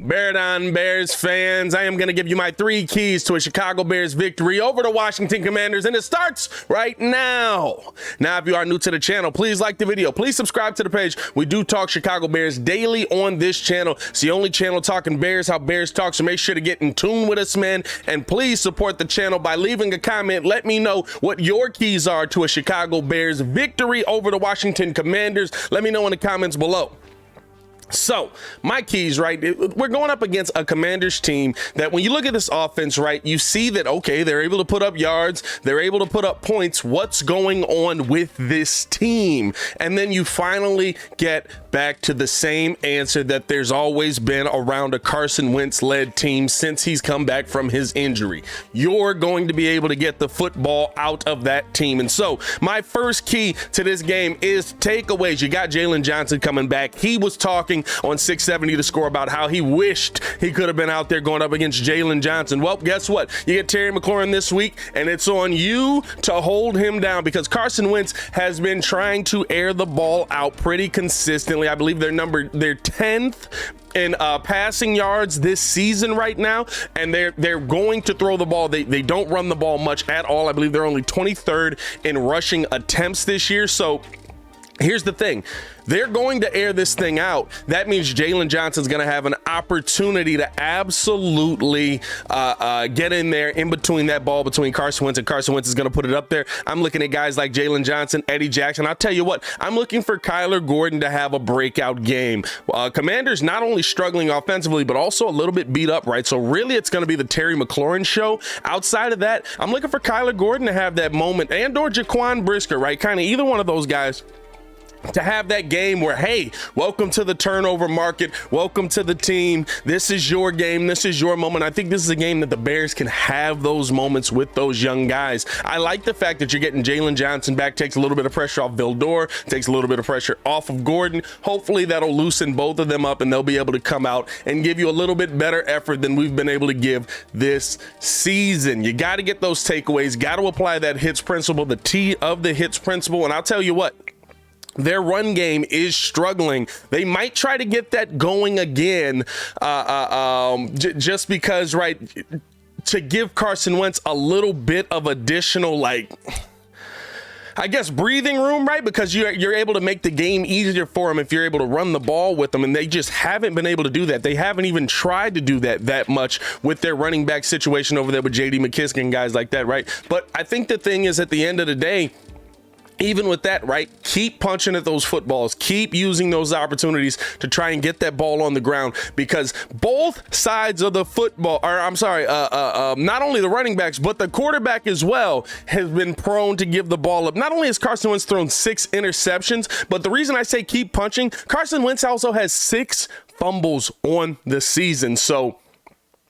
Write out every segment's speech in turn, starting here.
Bear down, Bears fans. I am going to give you my 3 keys to a Chicago Bears victory over the Washington Commanders, and it starts right now. Now, if you are new to the channel, please like the video. Please subscribe to the page. We do talk Chicago Bears daily on this channel. It's the only channel talking Bears, how Bears talk, so make sure to get in tune with us, man. And please support the channel by leaving a comment. Let me know what your keys are to a Chicago Bears victory over the Washington Commanders. Let me know in the comments below. So my keys, right? We're going up against a Commanders team that when you look at this offense, right, you see that, okay, they're able to put up yards, they're able to put up points. What's going on with this team? And then you finally get back to the same answer that there's always been around a Carson Wentz led team since he's come back from his injury. You're going to be able to get the football out of that team. And so my first key to this game is takeaways. You got Jalen Johnson coming back. He was talking on 670 to score about how he wished he could have been out there going up against Jalen Johnson. Well, guess what? You get Terry McLaurin this week, and it's on you to hold him down because Carson Wentz has been trying to air the ball out pretty consistently. I believe they're 10th in passing yards this season right now, and they're going to throw the ball. They don't run the ball much at all. I believe they're only 23rd in rushing attempts this year. So here's the thing. They're going to air this thing out. That means Jalen Johnson's going to have an opportunity to absolutely get in there in between that ball between Carson Wentz, and Carson Wentz is going to put it up there. I'm looking at guys like Jalen Johnson, Eddie Jackson. I'll tell you what, I'm looking for Kyler Gordon to have a breakout game. Commanders not only struggling offensively, but also a little bit beat up, right? So really it's going to be the Terry McLaurin show. Outside of that, I'm looking for Kyler Gordon to have that moment, and or Jaquan Brisker, right? Kind of either one of those guys to have that game where, hey, welcome to the turnover market, welcome to the team, this is your game, this is your moment. I think this is a game that the Bears can have those moments with those young guys. I like the fact that you're getting Jalen Johnson back, takes a little bit of pressure off Vildor, takes a little bit of pressure off of Gordon. Hopefully that'll loosen both of them up and they'll be able to come out and give you a little bit better effort than we've been able to give this season. You got to get those takeaways, got to apply that hits principle, the T of the hits principle, and I'll tell you what, their run game is struggling. They might try to get that going again just because, right, to give Carson Wentz a little bit of additional, like, I guess, breathing room, right? Because you're able to make the game easier for them if you're able to run the ball with them, and they just haven't been able to do that. They haven't even tried to do that much with their running back situation over there with J.D. McKissick and guys like that, right? But I think the thing is, at the end of the day, even with that, right, keep punching at those footballs, keep using those opportunities to try and get that ball on the ground, because both sides of the football, or I'm sorry, not only the running backs, but the quarterback as well has been prone to give the ball up. Not only has Carson Wentz thrown 6 interceptions, but the reason I say keep punching, Carson Wentz also has 6 fumbles on the season. So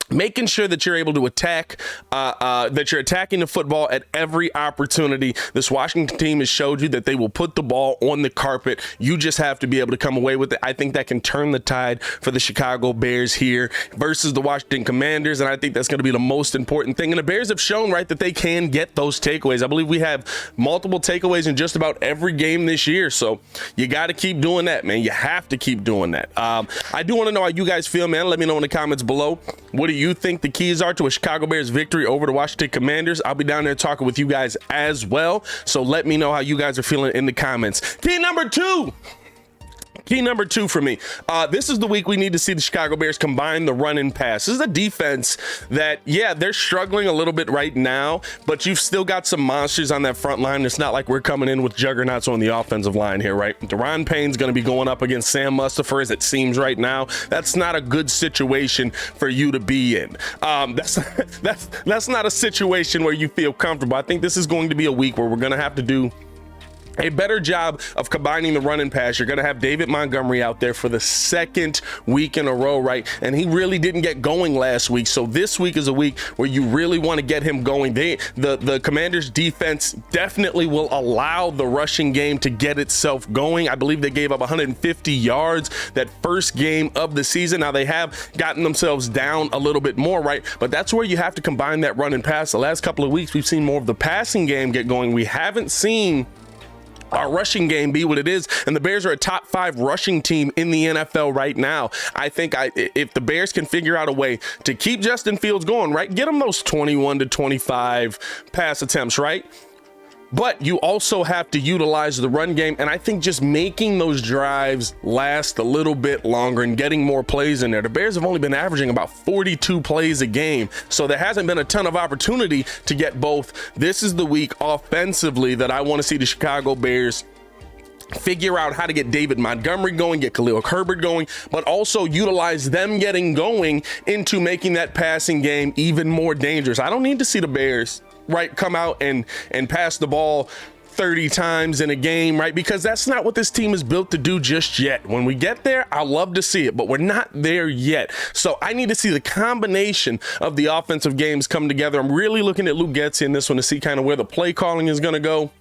making sure that you're able to attack, that you're attacking the football at every opportunity. This Washington team has showed you that they will put the ball on the carpet. You just have to be able to come away with it. I think that can turn the tide for the Chicago Bears here versus the Washington Commanders, and I think that's going to be the most important thing. And the Bears have shown, right, that they can get those takeaways. I believe we have multiple takeaways in just about every game this year, so you got to keep doing that, man. You have to keep doing that. I do want to know how you guys feel, man. Let me know in the comments below. What do you think the keys are to a Chicago Bears victory over the Washington Commanders? I'll be down there talking with you guys as well, so let me know how you guys are feeling in the comments. Key number 2. Key number 2 for me. This is the week we need to see the Chicago Bears combine the run and pass. This is a defense that, yeah, they're struggling a little bit right now, but you've still got some monsters on that front line. It's not like we're coming in with juggernauts on the offensive line here, right? Deron Payne's going to be going up against Sam Mustipher, as it seems right now. That's not a good situation for you to be in. That's not a situation where you feel comfortable. I think this is going to be a week where we're going to have to do a better job of combining the run and pass. You're going to have David Montgomery out there for the 2nd week in a row, right? And he really didn't get going last week. So this week is a week where you really want to get him going. The Commanders defense definitely will allow the rushing game to get itself going. I believe they gave up 150 yards that first game of the season. Now they have gotten themselves down a little bit more, right? But that's where you have to combine that run and pass. The last couple of weeks, we've seen more of the passing game get going. We haven't seen our rushing game be what it is, and the Bears are a top 5 rushing team in the NFL right now. I think if the Bears can figure out a way to keep Justin Fields going, right, get him those 21 to 25 pass attempts, right? But you also have to utilize the run game, and I think just making those drives last a little bit longer and getting more plays in there. The Bears have only been averaging about 42 plays a game, so there hasn't been a ton of opportunity to get both. This is the week offensively that I want to see the Chicago Bears figure out how to get David Montgomery going, get Khalil Herbert going, but also utilize them getting going into making that passing game even more dangerous. I don't need to see the Bears come out and pass the ball 30 times in a game, right? Because that's not what this team is built to do just yet. When we get there, I'll love to see it, but we're not there yet. So I need to see the combination of the offensive games come together. I'm really looking at Luke Getsy in this one to see kind of where the play calling is going to go.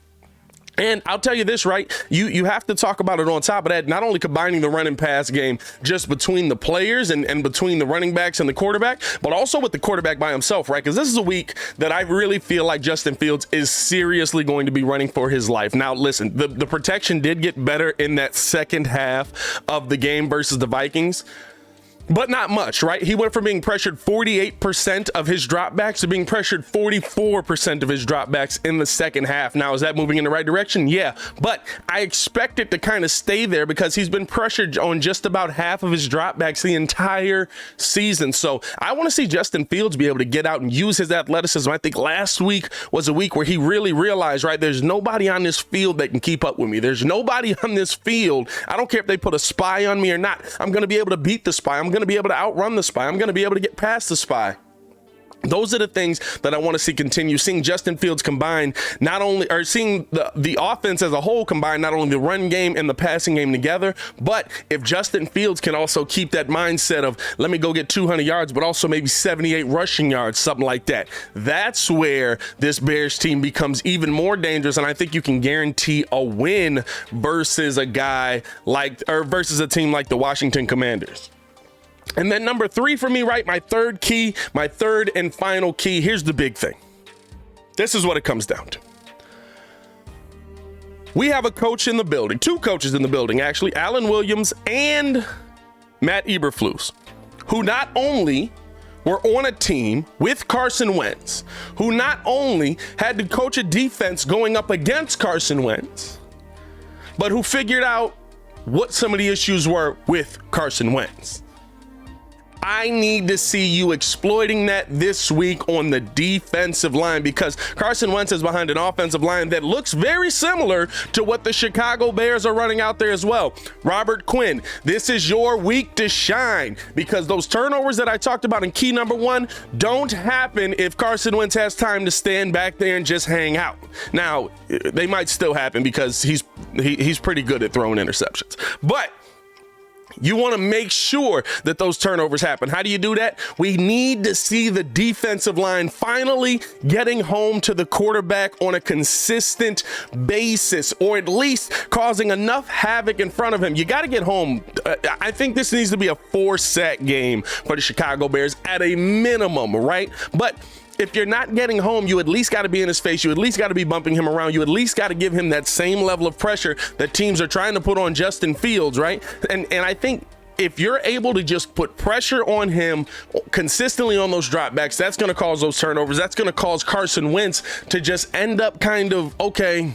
And I'll tell you this, right? You have to talk about it on top of that, not only combining the run and pass game just between the players and between the running backs and the quarterback, but also with the quarterback by himself, right? Because this is a week that I really feel like Justin Fields is seriously going to be running for his life. Now, listen, the protection did get better in that second half of the game versus the Vikings, but not much, right? He went from being pressured 48% of his dropbacks to being pressured 44% of his dropbacks in the second half. Now, is that moving in the right direction? Yeah, but I expect it to kind of stay there because he's been pressured on just about half of his dropbacks the entire season. So I want to see Justin Fields be able to get out and use his athleticism. I think last week was a week where he really realized, right, there's nobody on this field that can keep up with me. There's nobody on this field. I don't care if they put a spy on me or not. I'm going to be able to beat the spy. I'm going to be able to outrun the spy. I'm going to be able to get past the spy. Those are the things that I want to see continue. Seeing Justin Fields combine not only, or seeing the offense as a whole combine not only the run game and the passing game together, but if Justin Fields can also keep that mindset of let me go get 200 yards, but also maybe 78 rushing yards, something like that. That's where this Bears team becomes even more dangerous, and I think you can guarantee a win versus a versus a team like the Washington Commanders. And then number 3 for me, right? My third and final key. Here's the big thing. This is what it comes down to. We have a coach in the building, 2 coaches in the building, actually, Alan Williams and Matt Eberflus, who not only were on a team with Carson Wentz, who not only had to coach a defense going up against Carson Wentz, but who figured out what some of the issues were with Carson Wentz. I need to see you exploiting that this week on the defensive line because Carson Wentz is behind an offensive line that looks very similar to what the Chicago Bears are running out there as well. Robert Quinn, this is your week to shine because those turnovers that I talked about in key number 1 don't happen if Carson Wentz has time to stand back there and just hang out. Now, they might still happen because he's pretty good at throwing interceptions, but you want to make sure that those turnovers happen. How do you do that? We need to see the defensive line finally getting home to the quarterback on a consistent basis, or at least causing enough havoc in front of him. You got to get home. I think this needs to be a 4-sack game for the Chicago Bears at a minimum, right? But if you're not getting home, you at least got to be in his face. You at least got to be bumping him around. You at least got to give him that same level of pressure that teams are trying to put on Justin Fields, right? And I think if you're able to just put pressure on him consistently on those dropbacks, that's going to cause those turnovers. That's going to cause Carson Wentz to just end up kind of, okay,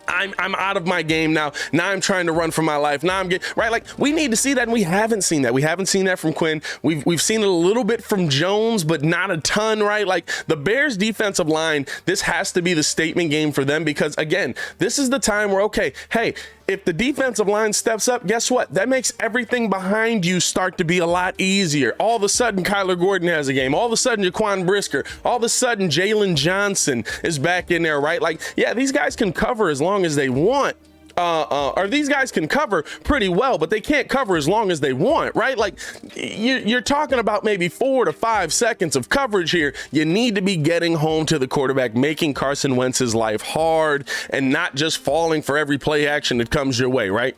I'm out of my game now. Now I'm trying to run for my life. Now I'm getting right. Like, we need to see that, and we haven't seen that. We haven't seen that from Quinn. We've seen it a little bit from Jones, but not a ton, right? Like, the Bears defensive line, this has to be the statement game for them because, again, this is the time where, okay, hey, if the defensive line steps up, guess what? That makes everything behind you start to be a lot easier. All of a sudden, Kyler Gordon has a game. All of a sudden, Jaquan Brisker. All of a sudden, Jalen Johnson is back in there, right? Like, yeah, these guys can cover as long as they want. Or these guys can cover pretty well, but they can't cover as long as they want, right? Like, you're talking about maybe 4 to 5 seconds of coverage here. You need to be getting home to the quarterback, making Carson Wentz's life hard and not just falling for every play action that comes your way, right?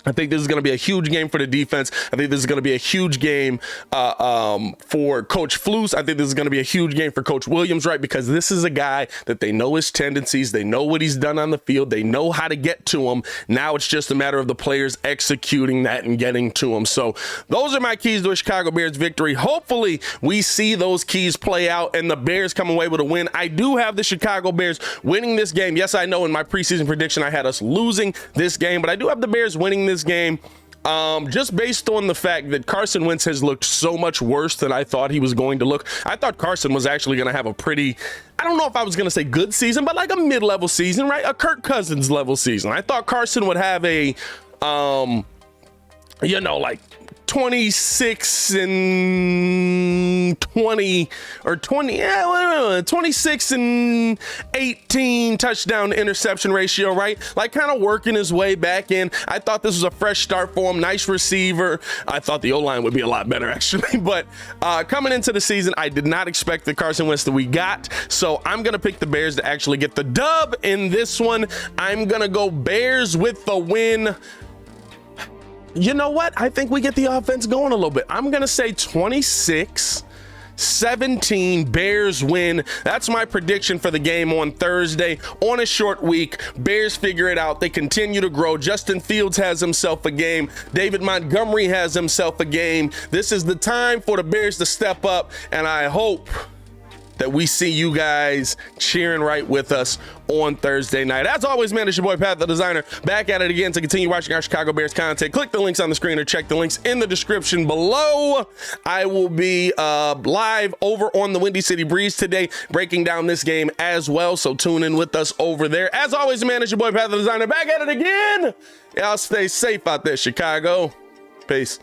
I think this is going to be a huge game for the defense. I think this is going to be a huge game for Coach Flus. I think this is going to be a huge game for Coach Williams, right? Because this is a guy that they know his tendencies. They know what he's done on the field. They know how to get to him. Now it's just a matter of the players executing that and getting to him. So those are my keys to a Chicago Bears victory. Hopefully we see those keys play out and the Bears come away with a win. I do have the Chicago Bears winning this game. Yes, I know in my preseason prediction I had us losing this game, but I do have the Bears winning this game, just based on the fact that Carson Wentz has looked so much worse than I thought he was going to look. I thought Carson was actually going to have a pretty, I don't know if I was going to say good season, but like a mid-level season, right? A Kirk Cousins level season. I thought Carson would have a, you know, like 26 and 20 or 20, 26 and 18 touchdown to interception ratio, right? Like kind of working his way back in. I thought this was a fresh start for him. Nice receiver. I thought the O-line would be a lot better actually, but coming into the season, I did not expect the Carson Wentz that we got. So I'm going to pick the Bears to actually get the dub in this one. I'm going to go Bears with the win. You know what? I think we get the offense going a little bit. I'm going to say 26-17 Bears win. That's my prediction for the game on Thursday. On a short week, Bears figure it out. They continue to grow. Justin Fields has himself a game. David Montgomery has himself a game. This is the time for the Bears to step up, and I hope that we see you guys cheering right with us on Thursday night. As always, man, it's your boy Pat the Designer, back at it again to continue watching our Chicago Bears content. Click the links on the screen or check the links in the description below. I will be live over on the Windy City Breeze today, breaking down this game as well, so tune in with us over there. As always, man, it's your boy Pat the Designer, back at it again. Y'all stay safe out there, Chicago. Peace.